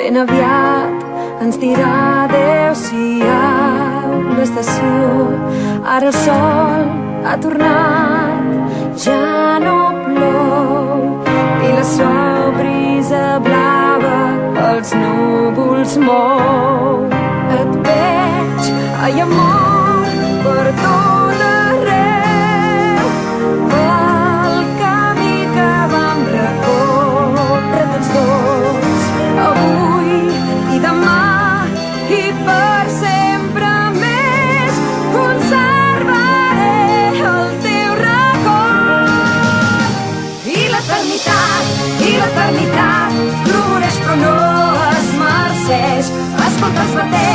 Ben aviat ens dirà adéu-siau l'estació. Ara el sol ha tornat, ja no plou, i la suau brisa blava els núvols mou. Et veig, ai amor, per tot arreu, pel camí que vam recórrer tots dos, avui i demà i per sempre més. Conservaré el teu record. I l'eternitat floreix però no es marceix. Escolta els batents